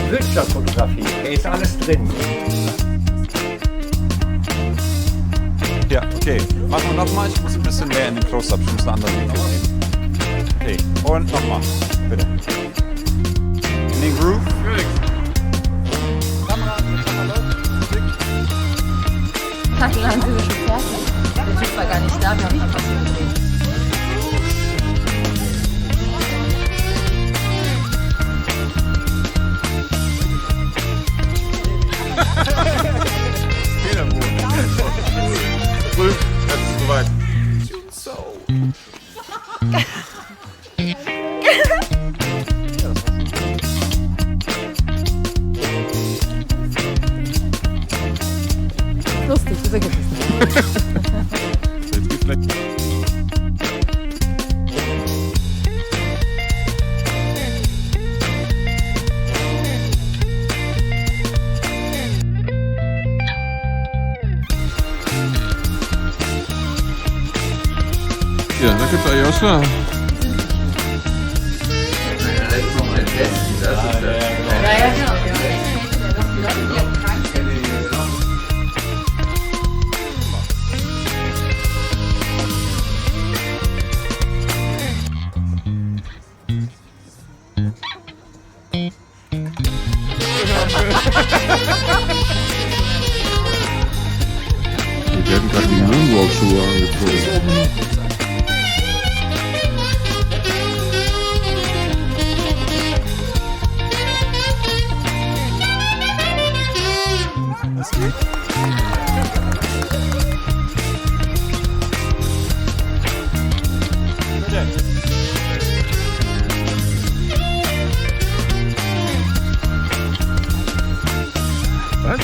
Wirtschaftsfotografie, da ist alles drin. Ja, okay. Machen wir nochmal. Ich muss ein bisschen mehr in den Close-Up. Ich muss eine andere Winkel nehmen. Okay, und nochmal. Bitte. In den Groove. Kamera läuft. Kassel haben sie schon fertig. Der Typ war gar nicht da, wir haben einfach so gedreht. Jetzt ist soweit. Lustig, du vergisst es nicht. Jetzt geht's gleich. Ja, danke Ayosha. Jetzt noch ein Testen, das ist das. Ja, genau. Wir werden gerade die Moonwalk-Schuhe angezogen. Das geht. Was?